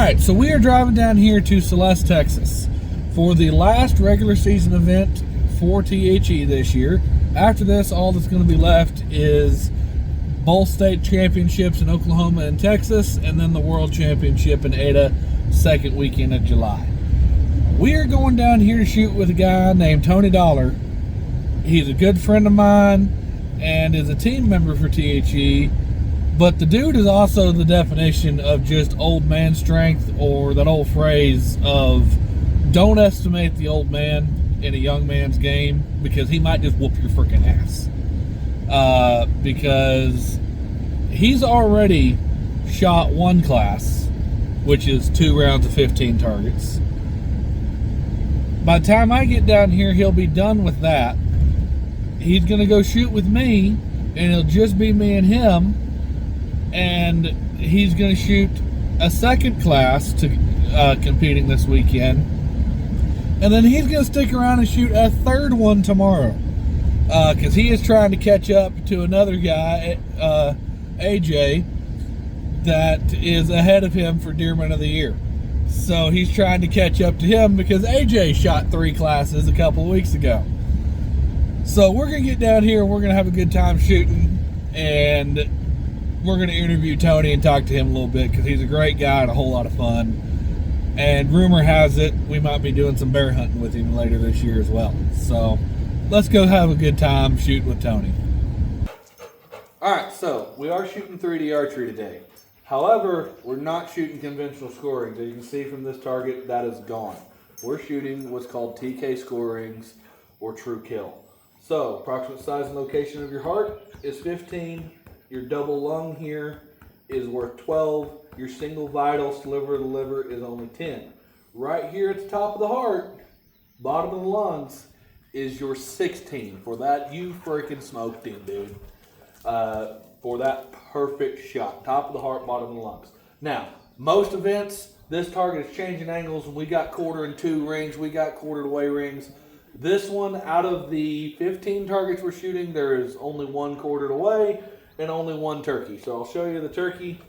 Alright, so we are driving down here to Celeste, Texas for the last regular season event for THE this year. After this, all that's going to be left is both state championships in Oklahoma and Texas, and then the World Championship in Ada, second weekend of July. We are going down here to shoot with a guy named Tony Dollar. He's a good friend of mine and is a team member for THE, but the dude is also the definition of just old man strength, or that old phrase of don't estimate the old man in a young man's game, because he might just whoop your freaking ass. Because he's already shot one class, which is 2 rounds of 15 targets. By the time I get down here, he'll be done with that. He's going to go shoot with me, and it'll just be me and him. And he's going to shoot a second class to competing this weekend. And then he's going to stick around and shoot a third one tomorrow. Because he is trying to catch up to another guy, AJ, that is ahead of him for Deerman of the Year. So he's trying to catch up to him because AJ shot 3 classes a couple of weeks ago. So we're going to get down here and we're going to have a good time shooting. And we're going to interview Tony and talk to him a little bit because he's a great guy and a whole lot of fun. And rumor has it we might be doing some bear hunting with him later this year as well. So let's go have a good time shooting with Tony. Alright, so we are shooting 3D archery today. However, we're not shooting conventional scorings. As you can see from this target, that is gone. We're shooting what's called TK scorings or true kill. So, approximate size and location of your heart is 15. Your double lung here is worth 12. Your single vital sliver of the liver is only 10. Right here at the top of the heart, bottom of the lungs, is your 16. For that, you freaking smoked him, dude. For that perfect shot. Top of the heart, bottom of the lungs. Now, most events, this target is changing angles. We got quarter and 2 rings. We got quartered away rings. This one, out of the 15 targets we're shooting, there is only 1 quartered away and only 1 turkey. So I'll show you the turkey.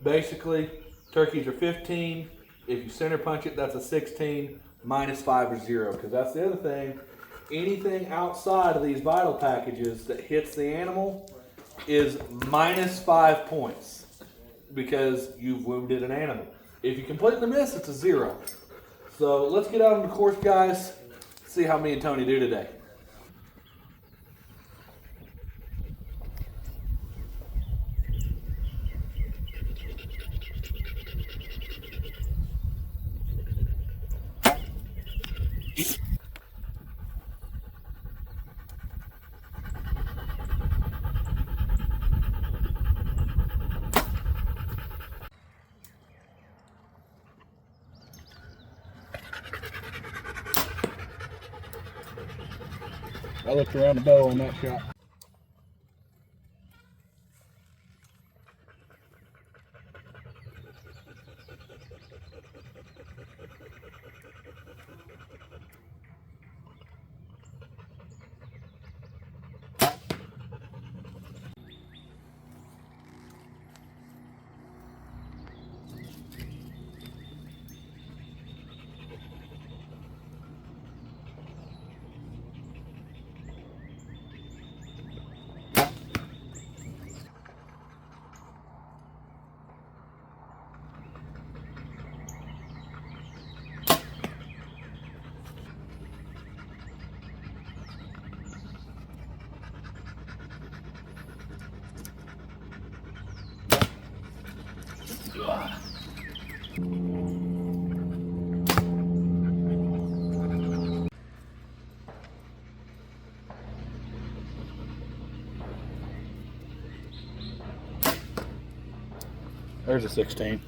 Basically, turkeys are 15. If you center punch it, that's a 16. -5 or 0. Because that's the other thing. Anything outside of these vital packages that hits the animal is -5 points because you've wounded an animal. If you completely miss, it's a 0. So let's get out on the course, guys. See how me and Tony do today. I looked around the bow on that shot. There's a 16.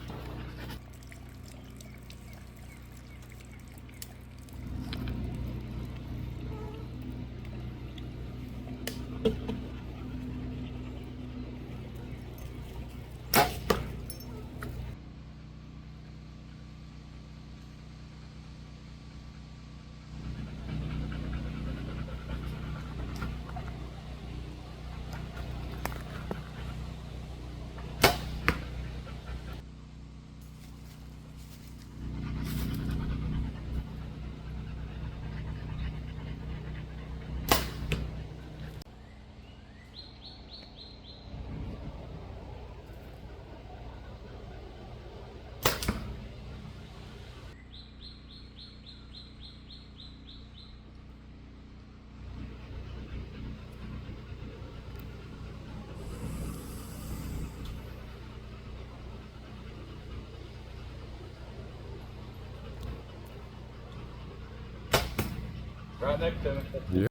right next to me. Yeah.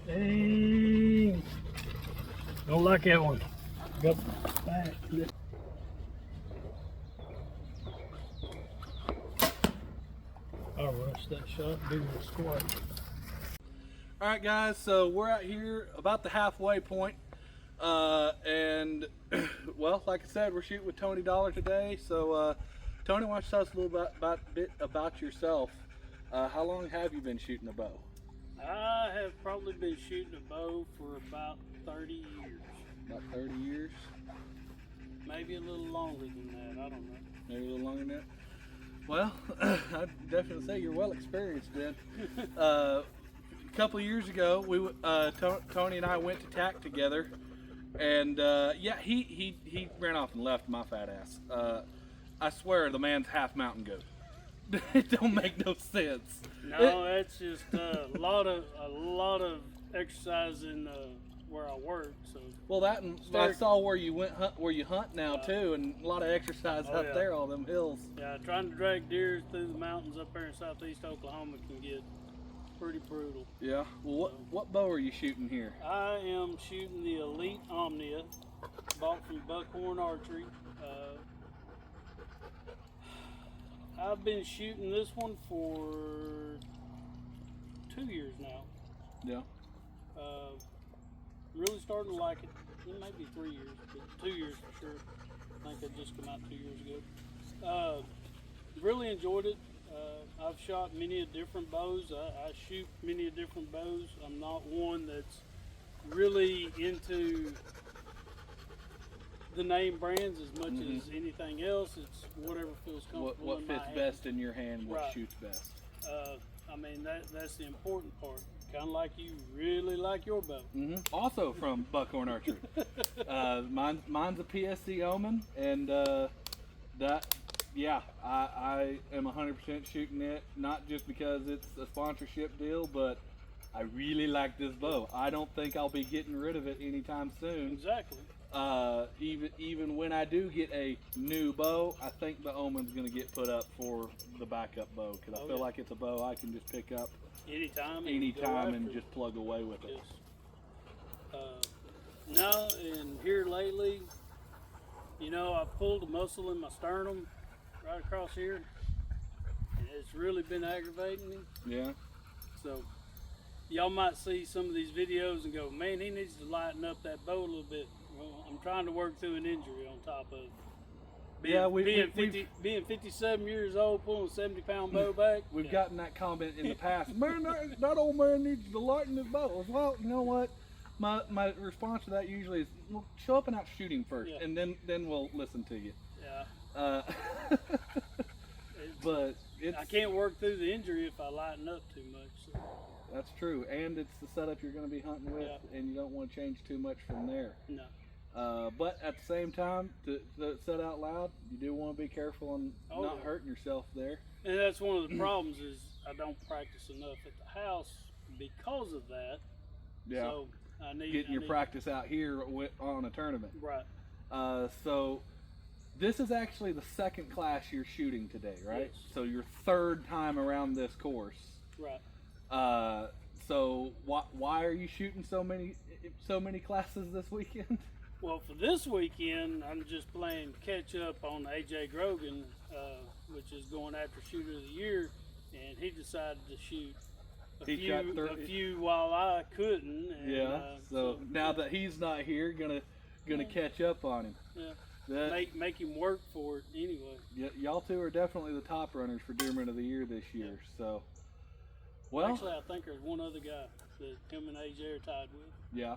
Dang. Don't like that one. Go back. I'll rush that shot, do the squat. All right, guys, so we're out here about the halfway point. And, well, like I said, we're shooting with Tony Dollar today. So, Tony, why don't you tell us a little bit about yourself. How long have you been shooting a bow? I have probably been shooting a bow for about 30 years. About 30 years? Maybe a little longer than that, I don't know. Maybe a little longer than that? Well, I'd definitely say you're well experienced then. A couple of years ago, Tony and I went to TAC together, and yeah, he ran off and left my fat ass. I swear the man's half mountain goat. It don't make no sense. No, it's just a lot of exercise in where I work. So well, that and I saw where you hunt now too, and a lot of exercise up there, all them hills. Yeah, trying to drag deer through the mountains up there in southeast Oklahoma can get pretty brutal. Yeah. Well, what bow are you shooting here? I am shooting the Elite Omnia, bought from Buckhorn Archery. I've been shooting this one for 2 years now. Yeah. Really starting to like it. It may be 3 years, but 2 years for sure. I think it just come out 2 years ago. Really enjoyed it. I've shot many different bows. I shoot many different bows. I'm not one that's really into the name brands as much as anything else. It's whatever feels comfortable. What fits best in your hand, what shoots best. I mean, that's the important part. Kind of like you really like your bow. Also from Buckhorn Archery. Mine's a PSC Omen, and yeah, I am 100% shooting it, not just because it's a sponsorship deal, but I really like this bow. I don't think I'll be getting rid of it anytime soon. Exactly. Even when I do get a new bow, I think the Omen's going to get put up for the backup bow, because I feel like it's a bow I can just pick up anytime and just plug away with it. Yes. No, and here lately, you know, I pulled a muscle in my sternum right across here, and it's really been aggravating me. Yeah. So y'all might see some of these videos and go, man, he needs to lighten up that bow a little bit. Well, I'm trying to work through an injury on top of being 57 years old, pulling a 70-pound bow back. We've gotten that comment in the past. Man, that old man needs to lighten his bow. Well, you know what? My response to that usually is, well, show up and out shooting first, and then we'll listen to you. Yeah. But I can't work through the injury if I lighten up too much. So. That's true, and it's the setup you're going to be hunting with, and you don't want to change too much from there. No. But at the same time, to set out loud, you do want to be careful on not hurting yourself there. And that's one of the problems is I don't practice enough at the house because of that. Yeah. So I need getting your practice out here on a tournament. Right. So this is actually the second class you're shooting today, right? Yes. So your third time around this course. Right. So why are you shooting so many classes this weekend? Well, for this weekend, I'm just playing catch up on AJ Grogan, which is going after Shooter of the Year, and he decided to shoot a few while I couldn't. And, so now that he's not here, gonna catch up on him. Yeah. Make him work for it anyway. Y'all two are definitely the top runners for Deerman of the Year this year. So, well, actually, I think there's one other guy that him and AJ are tied with. Yeah.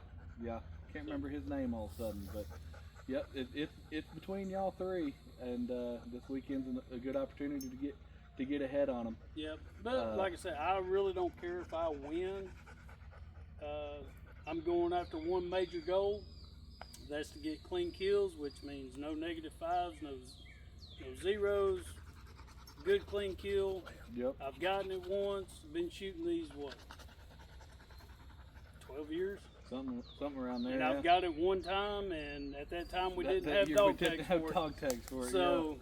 Can't remember his name all of a sudden, but Yep, it's between y'all three, and this weekend's a good opportunity to get ahead on them. Yep. But like I said, I really don't care if I win. I'm going after one major goal. That's to get clean kills, which means no -5s, no zeros. Good clean kill. Yep. I've gotten it once. Been shooting these 12 years. Something around there. And I've got it one time, and at that time we didn't have year dog we didn't tags have for it. dog tags for it. So,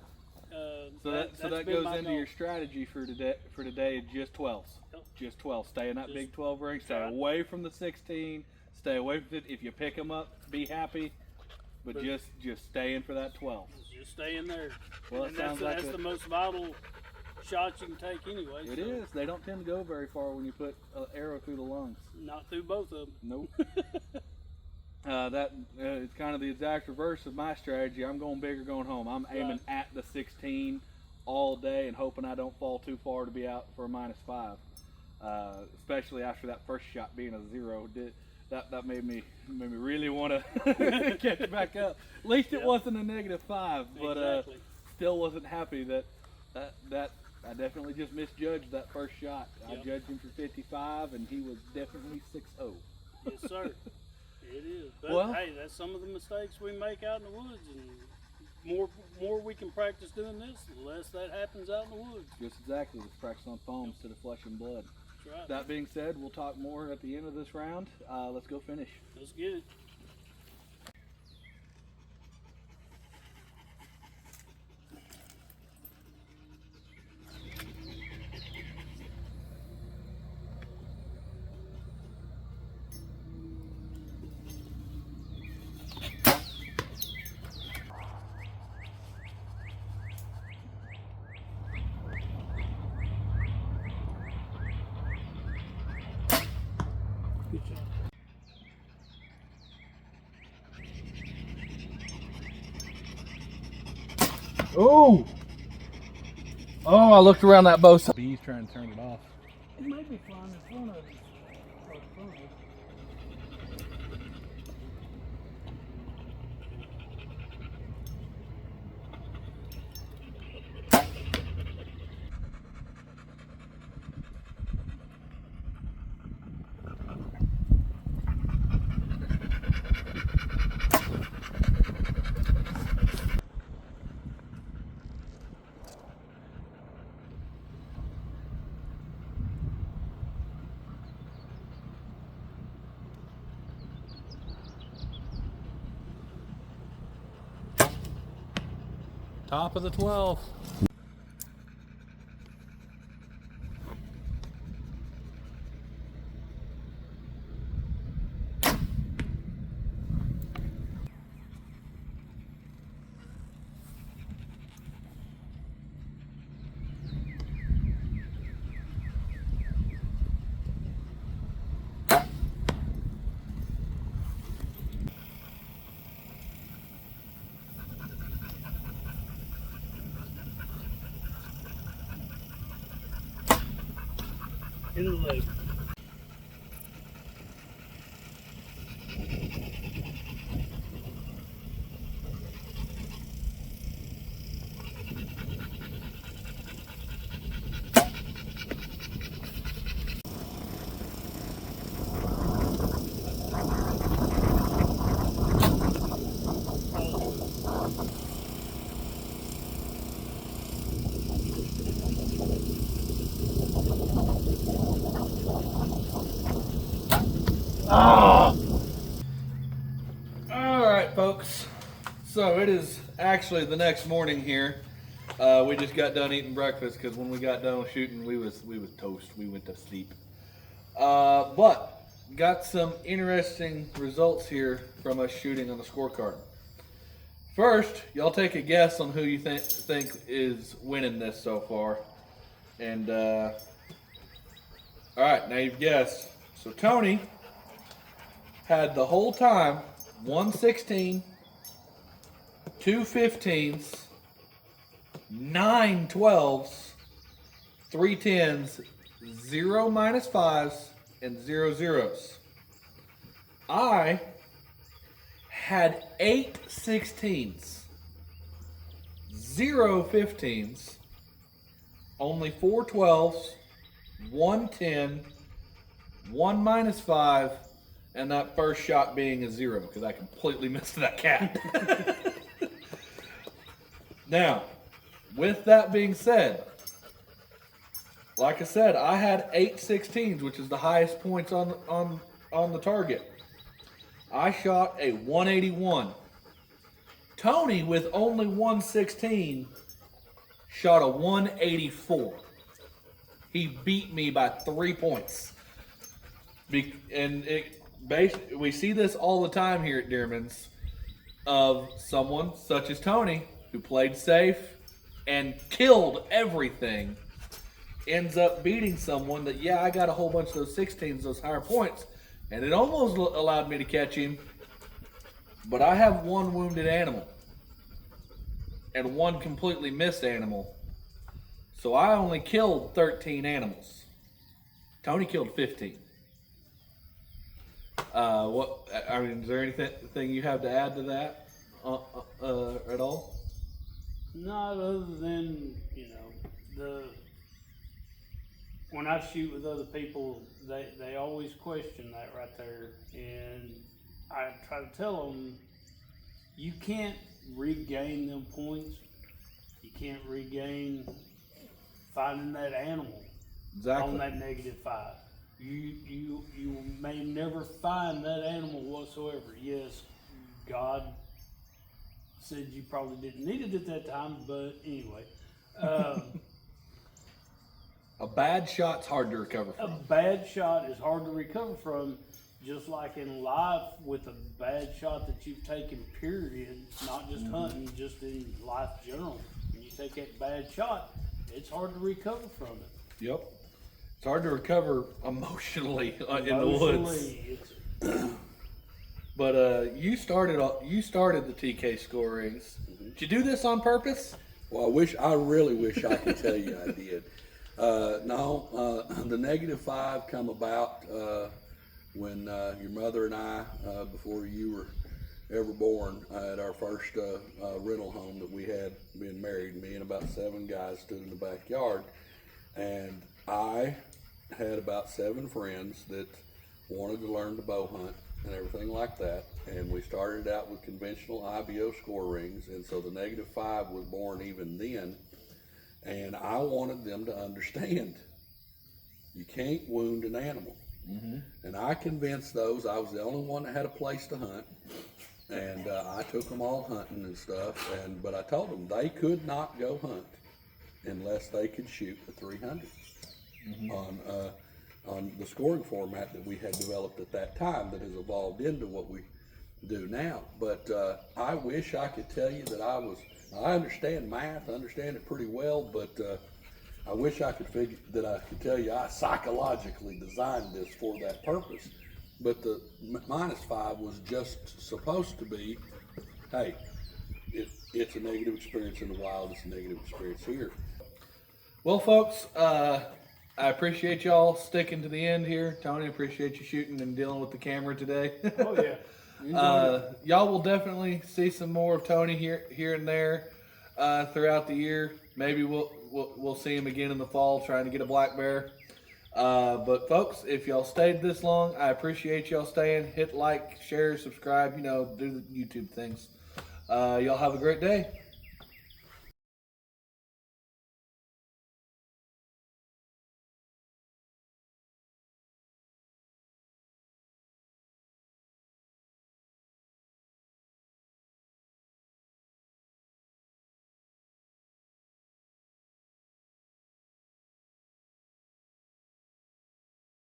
So that been goes my into goal. your strategy for today. Just 12s. Yep. Just 12. Stay in that Just Big 12 ring. Stay right. away from the 16. Stay away from it. If you pick them up, be happy. But just stay in for that 12. Just stay in there. Well, and it sounds like that's the most vital shot you can take anyway. It is. They don't tend to go very far when you put an arrow through the lungs. Not through both of them. Nope. It's kind of the exact reverse of my strategy. I'm going big or going home. I'm aiming at the 16 all day and hoping I don't fall too far to be out for a -5. Especially after that first shot being a 0. That made me really want to catch back up. At least it wasn't a -5, but Exactly. still wasn't happy that I definitely just misjudged that first shot. I Yep. judged him for 55, and he was definitely 6-0. Yes, sir. It is. But Well- hey, that's some of the mistakes we make out in the woods, and more we can practice doing this, the less that happens out in the woods. Just exactly. Let's practice on foam instead of flesh and blood. That's right. That being said, we'll talk more at the end of this round. Let's go finish. Let's get it. Good job. Oh! Oh, I looked around that bow. Bee's trying to turn it off. It might be flying in front of us. Or in front of us. Top of the 12. In the leg. Alright, folks. So it is actually the next morning here. We just got done eating breakfast because when we got done shooting, we was toast. We went to sleep. But got some interesting results here from us shooting on the scorecard. First, y'all take a guess on who you think is winning this so far. And all right, now you've guessed. So Tony had the whole time 116, 2 15s, 9 12s, 3 10s, 0 -5s, and 0 zeros. I had 8 16s, 0 15s, only 4 12s, 1 10, 1 -5, and that first shot being a 0 because I completely missed that cat. Now, with that being said, like I said, I had 8 16s, which is the highest points on the target. I shot a 181. Tony, with only 1 16, shot a 184. He beat me by 3 points. We see this all the time here at Dearman's, of someone such as Tony, who played safe and killed everything, ends up beating someone that, yeah, I got a whole bunch of those 16s, those higher points, and it almost allowed me to catch him, but I have 1 wounded animal and 1 completely missed animal, so I only killed 13 animals. Tony killed 15. Is there anything you have to add to that at all? Not other than, when I shoot with other people, they always question that right there. And I try to tell them, you can't regain them points. You can't regain finding that animal on that -5. You may never find that animal whatsoever. Yes, God said you probably didn't need it at that time, but anyway. A bad shot's hard to recover A from. bad shot is hard to recover from, just like in life with a bad shot that you've taken, period, not just hunting, just in life general. When you take that bad shot, it's hard to recover from it. Yep. It's hard to recover emotionally in the woods. But you started the TK score rings. Did you do this on purpose? Well, I really wish I could tell you I did. No, the -5 come about when your mother and I, before you were ever born, at our first rental home that we had, being married, me and about 7 guys stood in the backyard, and I had about 7 friends that wanted to learn to bow hunt and everything like that, and we started out with conventional IBO score rings, and so the -5 was born even then. And I wanted them to understand, you can't wound an animal. And I convinced those, I was the only one that had a place to hunt, and I took them all hunting and stuff, but I told them they could not go hunt unless they could shoot the 300 on the scoring format that we had developed at that time, that has evolved into what we do now. But I wish I could tell you that I understand math, I understand it pretty well, but I wish I could tell you I psychologically designed this for that purpose. But the -5 was just supposed to be, hey, it's a negative experience in the wild, it's a negative experience here. Well, folks, I appreciate y'all sticking to the end here. Tony, I appreciate you shooting and dealing with the camera today. Oh yeah. Y'all will definitely see some more of Tony here and there throughout the year. Maybe we'll see him again in the fall trying to get a black bear. But folks, if y'all stayed this long, I appreciate y'all staying. Hit like, share, subscribe, do the YouTube things. Y'all have a great day.